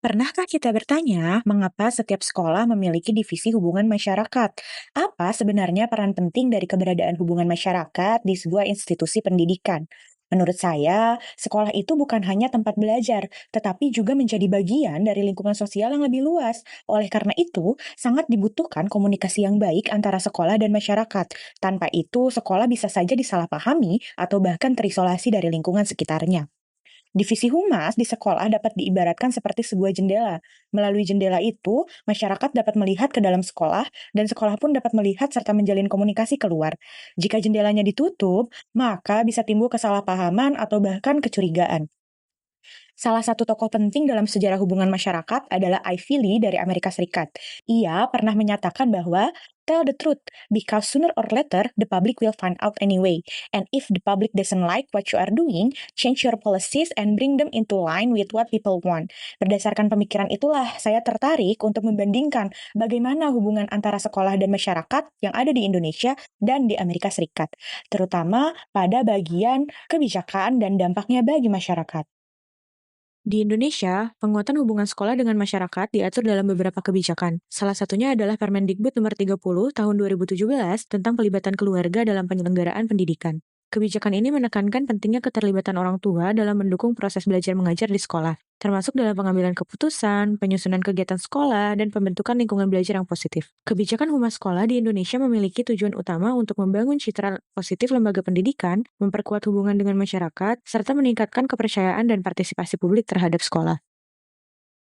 Pernahkah kita bertanya mengapa setiap sekolah memiliki divisi hubungan masyarakat? Apa sebenarnya peran penting dari keberadaan hubungan masyarakat di sebuah institusi pendidikan? Menurut saya, sekolah itu bukan hanya tempat belajar, tetapi juga menjadi bagian dari lingkungan sosial yang lebih luas. Oleh karena itu, sangat dibutuhkan komunikasi yang baik antara sekolah dan masyarakat. Tanpa itu, sekolah bisa saja disalahpahami atau bahkan terisolasi dari lingkungan sekitarnya. Divisi humas di sekolah dapat diibaratkan seperti sebuah jendela. Melalui jendela itu, masyarakat dapat melihat ke dalam sekolah, dan sekolah pun dapat melihat serta menjalin komunikasi keluar. Jika jendelanya ditutup, maka bisa timbul kesalahpahaman atau bahkan kecurigaan. Salah satu tokoh penting dalam sejarah hubungan masyarakat adalah Ivy Lee dari Amerika Serikat. Ia pernah menyatakan bahwa tell the truth, because sooner or later the public will find out anyway. And if the public doesn't like what you are doing, change your policies and bring them into line with what people want. Berdasarkan pemikiran itulah, saya tertarik untuk membandingkan bagaimana hubungan antara sekolah dan masyarakat yang ada di Indonesia dan di Amerika Serikat, terutama pada bagian kebijakan dan dampaknya bagi masyarakat. Di Indonesia, penguatan hubungan sekolah dengan masyarakat diatur dalam beberapa kebijakan. Salah satunya adalah Permendikbud Nomor 30 Tahun 2017 tentang pelibatan keluarga dalam penyelenggaraan pendidikan. Kebijakan ini menekankan pentingnya keterlibatan orang tua dalam mendukung proses belajar mengajar di sekolah, termasuk dalam pengambilan keputusan, penyusunan kegiatan sekolah, dan pembentukan lingkungan belajar yang positif. Kebijakan humas sekolah di Indonesia memiliki tujuan utama untuk membangun citra positif lembaga pendidikan, memperkuat hubungan dengan masyarakat, serta meningkatkan kepercayaan dan partisipasi publik terhadap sekolah.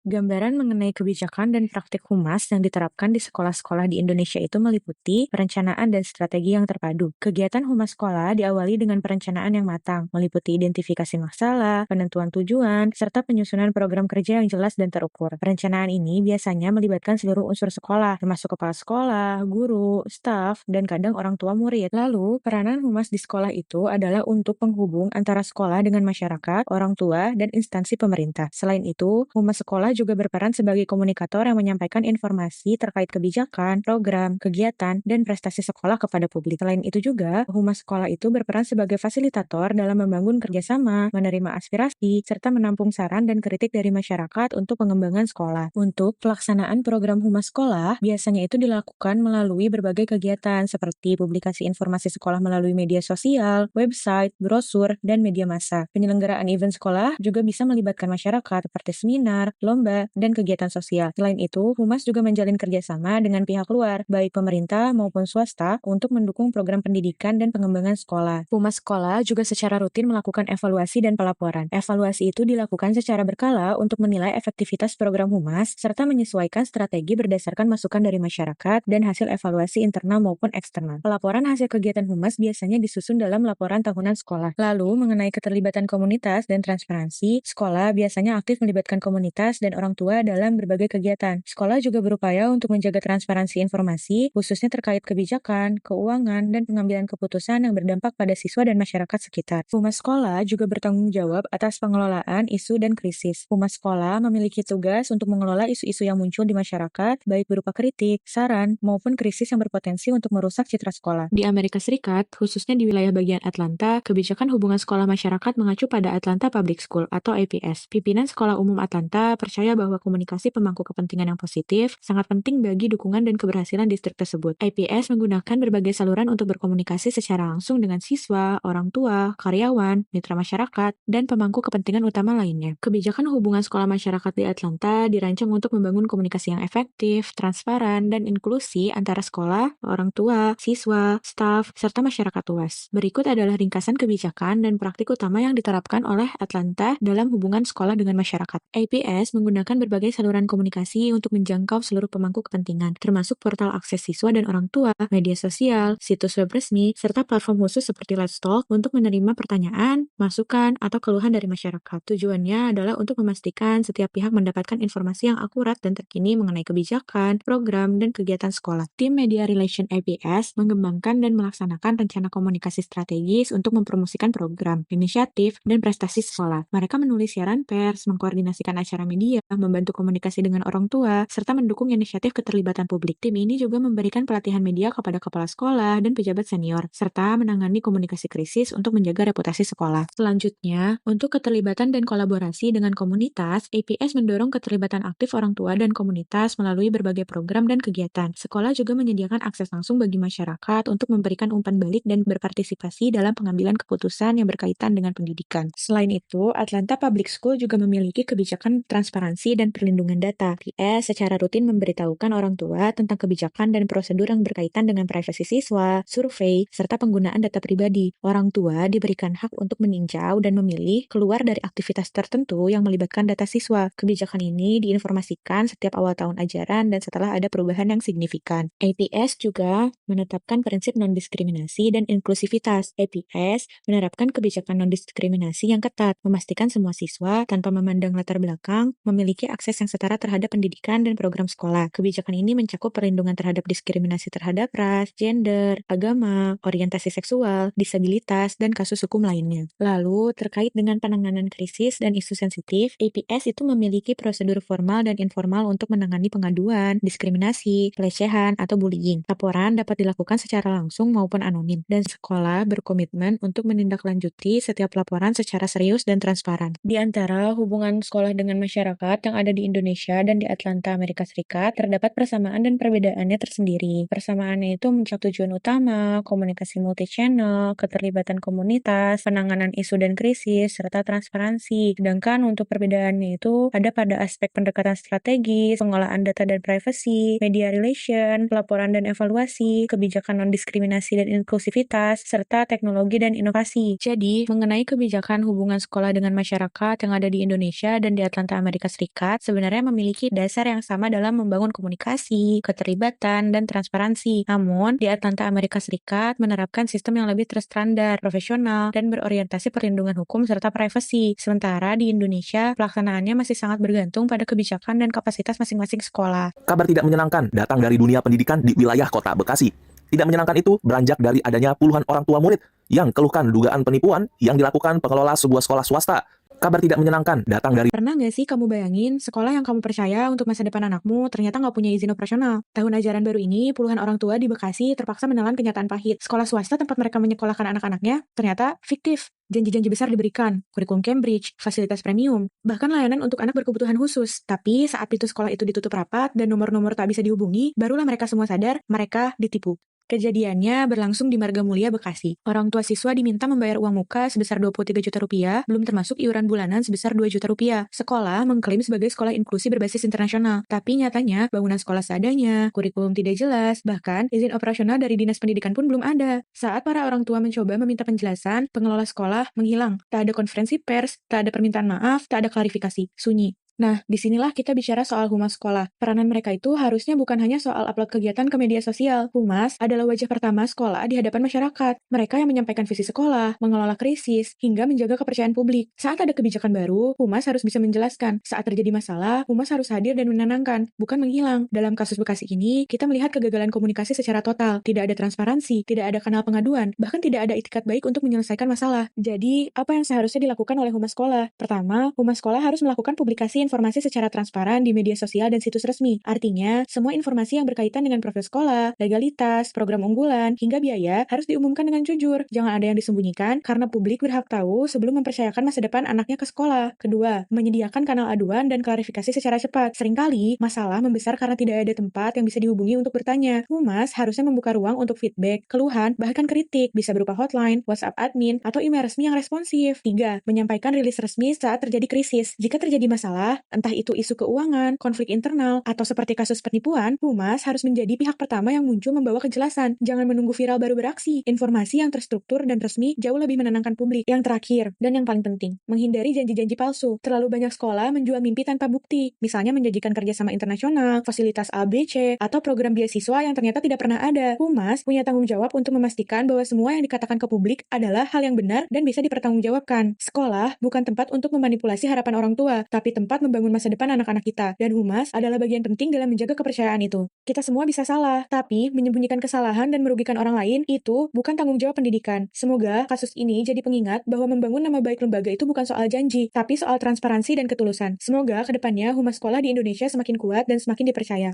Gambaran mengenai kebijakan dan praktik humas yang diterapkan di sekolah-sekolah di Indonesia itu meliputi perencanaan dan strategi yang terpadu. Kegiatan humas sekolah diawali dengan perencanaan yang matang, meliputi identifikasi masalah, penentuan tujuan, serta penyusunan program kerja yang jelas dan terukur. Perencanaan ini biasanya melibatkan seluruh unsur sekolah, termasuk kepala sekolah, guru, staf, dan kadang orang tua murid. Lalu, peranan humas di sekolah itu adalah untuk penghubung antara sekolah dengan masyarakat, orang tua, dan instansi pemerintah. Selain itu, humas sekolah juga berperan sebagai komunikator yang menyampaikan informasi terkait kebijakan, program, kegiatan, dan prestasi sekolah kepada publik. Selain itu juga, humas sekolah itu berperan sebagai fasilitator dalam membangun kerjasama, menerima aspirasi, serta menampung saran dan kritik dari masyarakat untuk pengembangan sekolah. Untuk pelaksanaan program humas sekolah, biasanya itu dilakukan melalui berbagai kegiatan seperti publikasi informasi sekolah melalui media sosial, website, brosur, dan media massa. Penyelenggaraan event sekolah juga bisa melibatkan masyarakat seperti seminar, lomba, dan kegiatan sosial. Selain itu, humas juga menjalin kerjasama dengan pihak luar, baik pemerintah maupun swasta, untuk mendukung program pendidikan dan pengembangan sekolah. Humas sekolah juga secara rutin melakukan evaluasi dan pelaporan. Evaluasi itu dilakukan secara berkala untuk menilai efektivitas program humas, serta menyesuaikan strategi berdasarkan masukan dari masyarakat dan hasil evaluasi internal maupun eksternal. Pelaporan hasil kegiatan humas biasanya disusun dalam laporan tahunan sekolah. Lalu, mengenai keterlibatan komunitas dan transparansi, sekolah biasanya aktif melibatkan komunitas dan orang tua dalam berbagai kegiatan. Sekolah juga berupaya untuk menjaga transparansi informasi, khususnya terkait kebijakan, keuangan, dan pengambilan keputusan yang berdampak pada siswa dan masyarakat sekitar. Humas sekolah juga bertanggung jawab atas pengelolaan isu dan krisis. Humas sekolah memiliki tugas untuk mengelola isu-isu yang muncul di masyarakat, baik berupa kritik, saran, maupun krisis yang berpotensi untuk merusak citra sekolah. Di Amerika Serikat, khususnya di wilayah bagian Atlanta, kebijakan hubungan sekolah masyarakat mengacu pada Atlanta Public School atau APS. Pimpinan Sekolah Umum Atlanta percaya bahwa komunikasi pemangku kepentingan yang positif sangat penting bagi dukungan dan keberhasilan distrik tersebut. IPS menggunakan berbagai saluran untuk berkomunikasi secara langsung dengan siswa, orang tua, karyawan, mitra masyarakat, dan pemangku kepentingan utama lainnya. Kebijakan hubungan sekolah masyarakat di Atlanta dirancang untuk membangun komunikasi yang efektif, transparan, dan inklusi antara sekolah, orang tua, siswa, staf, serta masyarakat luas. Berikut adalah ringkasan kebijakan dan praktik utama yang diterapkan oleh Atlanta dalam hubungan sekolah dengan masyarakat. IPS menggunakan berbagai saluran komunikasi untuk menjangkau seluruh pemangku kepentingan, termasuk portal akses siswa dan orang tua, media sosial, situs web resmi, serta platform khusus seperti Let's Talk untuk menerima pertanyaan, masukan, atau keluhan dari masyarakat. Tujuannya adalah untuk memastikan setiap pihak mendapatkan informasi yang akurat dan terkini mengenai kebijakan, program, dan kegiatan sekolah. Tim Media Relation IPS mengembangkan dan melaksanakan rencana komunikasi strategis untuk mempromosikan program, inisiatif, dan prestasi sekolah. Mereka menulis siaran pers, mengkoordinasikan acara media, ya, membantu komunikasi dengan orang tua, serta mendukung inisiatif keterlibatan publik. Tim ini juga memberikan pelatihan media kepada kepala sekolah dan pejabat senior, serta menangani komunikasi krisis untuk menjaga reputasi sekolah. Selanjutnya, untuk keterlibatan dan kolaborasi dengan komunitas, APS mendorong keterlibatan aktif orang tua dan komunitas melalui berbagai program dan kegiatan. Sekolah juga menyediakan akses langsung bagi masyarakat untuk memberikan umpan balik dan berpartisipasi dalam pengambilan keputusan yang berkaitan dengan pendidikan. Selain itu, Atlanta Public School juga memiliki kebijakan transparansi dan perlindungan data. APS secara rutin memberitahukan orang tua tentang kebijakan dan prosedur yang berkaitan dengan privasi siswa, survei, serta penggunaan data pribadi. Orang tua diberikan hak untuk meninjau dan memilih keluar dari aktivitas tertentu yang melibatkan data siswa. Kebijakan ini diinformasikan setiap awal tahun ajaran dan setelah ada perubahan yang signifikan. APS juga menetapkan prinsip non-diskriminasi dan inklusivitas. APS menerapkan kebijakan non-diskriminasi yang ketat, memastikan semua siswa, tanpa memandang latar belakang, memiliki akses yang setara terhadap pendidikan dan program sekolah. Kebijakan ini mencakup perlindungan terhadap diskriminasi terhadap ras, gender, agama, orientasi seksual, disabilitas, dan kasus hukum lainnya. Lalu, terkait dengan penanganan krisis dan isu sensitif, APS itu memiliki prosedur formal dan informal untuk menangani pengaduan, diskriminasi, pelecehan, atau bullying. Laporan dapat dilakukan secara langsung maupun anonim, dan sekolah berkomitmen untuk menindaklanjuti setiap laporan secara serius dan transparan. Di antara hubungan sekolah dengan masyarakat yang ada di Indonesia dan di Atlanta, Amerika Serikat, terdapat persamaan dan perbedaannya tersendiri. Persamaannya itu mencakup tujuan utama, komunikasi multi-channel, keterlibatan komunitas, penanganan isu dan krisis, serta transparansi. Sedangkan untuk perbedaannya itu ada pada aspek pendekatan strategis, pengolahan data dan privacy, media relation, pelaporan dan evaluasi, kebijakan non-diskriminasi dan inklusivitas, serta teknologi dan inovasi. Jadi, mengenai kebijakan hubungan sekolah dengan masyarakat yang ada di Indonesia dan di Atlanta, Amerika Serikat, sebenarnya memiliki dasar yang sama dalam membangun komunikasi, keterlibatan, dan transparansi. Namun, di Atlanta, Amerika Serikat menerapkan sistem yang lebih terstandar, profesional, dan berorientasi perlindungan hukum serta privasi. Sementara di Indonesia, pelaksanaannya masih sangat bergantung pada kebijakan dan kapasitas masing-masing sekolah. Kabar tidak menyenangkan datang dari dunia pendidikan di wilayah kota Bekasi. Tidak menyenangkan itu beranjak dari adanya puluhan orang tua murid yang keluhkan dugaan penipuan yang dilakukan pengelola sebuah sekolah swasta. Kabar tidak menyenangkan datang dari... Pernah nggak sih kamu bayangin sekolah yang kamu percaya untuk masa depan anakmu ternyata nggak punya izin operasional? Tahun ajaran baru ini, puluhan orang tua di Bekasi terpaksa menelan kenyataan pahit. Sekolah swasta tempat mereka menyekolahkan anak-anaknya ternyata fiktif. Janji-janji besar diberikan, kurikulum Cambridge, fasilitas premium, bahkan layanan untuk anak berkebutuhan khusus. Tapi saat pintu sekolah itu ditutup rapat dan nomor-nomor tak bisa dihubungi, barulah mereka semua sadar mereka ditipu. Kejadiannya berlangsung di Marga Mulia, Bekasi. Orang tua siswa diminta membayar uang muka sebesar 23 juta rupiah, belum termasuk iuran bulanan sebesar 2 juta rupiah. Sekolah mengklaim sebagai sekolah inklusi berbasis internasional, tapi nyatanya bangunan sekolah seadanya, kurikulum tidak jelas, bahkan izin operasional dari Dinas Pendidikan pun belum ada. Saat para orang tua mencoba meminta penjelasan, pengelola sekolah menghilang. Tak ada konferensi pers, tak ada permintaan maaf, tak ada klarifikasi. Sunyi. Nah, disinilah kita bicara soal humas sekolah. Peranan mereka itu harusnya bukan hanya soal upload kegiatan ke media sosial. Humas adalah wajah pertama sekolah di hadapan masyarakat. Mereka yang menyampaikan visi sekolah, mengelola krisis, hingga menjaga kepercayaan publik. Saat ada kebijakan baru, humas harus bisa menjelaskan. Saat terjadi masalah, humas harus hadir dan menenangkan, bukan menghilang. Dalam kasus Bekasi ini, kita melihat kegagalan komunikasi secara total. Tidak ada transparansi, tidak ada kanal pengaduan, bahkan tidak ada itikat baik untuk menyelesaikan masalah. Jadi, apa yang seharusnya dilakukan oleh humas sekolah? Pertama, humas sekolah harus melakukan publikasi informasi secara transparan di media sosial dan situs resmi. Artinya, semua informasi yang berkaitan dengan profil sekolah, legalitas, program unggulan, hingga biaya harus diumumkan dengan jujur. Jangan ada yang disembunyikan karena publik berhak tahu sebelum mempercayakan masa depan anaknya ke sekolah. Kedua, menyediakan kanal aduan dan klarifikasi secara cepat. Seringkali, masalah membesar karena tidak ada tempat yang bisa dihubungi untuk bertanya. Humas harusnya membuka ruang untuk feedback, keluhan, bahkan kritik, bisa berupa hotline, WhatsApp admin, atau email resmi yang responsif. Tiga, menyampaikan rilis resmi saat terjadi krisis. Jika terjadi masalah, entah itu isu keuangan, konflik internal, atau seperti kasus penipuan, humas harus menjadi pihak pertama yang muncul membawa kejelasan. Jangan menunggu viral baru beraksi. Informasi yang terstruktur dan resmi jauh lebih menenangkan publik. Yang terakhir, dan yang paling penting, menghindari janji-janji palsu. Terlalu banyak sekolah menjual mimpi tanpa bukti, misalnya menjanjikan kerjasama internasional, fasilitas ABC, atau program beasiswa yang ternyata tidak pernah ada. Humas punya tanggung jawab untuk memastikan bahwa semua yang dikatakan ke publik adalah hal yang benar dan bisa dipertanggungjawabkan. Sekolah bukan tempat untuk memanipulasi harapan orang tua, tapi tempat membangun masa depan anak-anak kita, dan humas adalah bagian penting dalam menjaga kepercayaan itu. Kita semua bisa salah, tapi menyembunyikan kesalahan dan merugikan orang lain itu bukan tanggung jawab pendidikan. Semoga kasus ini jadi pengingat bahwa membangun nama baik lembaga itu bukan soal janji, tapi soal transparansi dan ketulusan. Semoga kedepannya humas sekolah di Indonesia semakin kuat dan semakin dipercaya.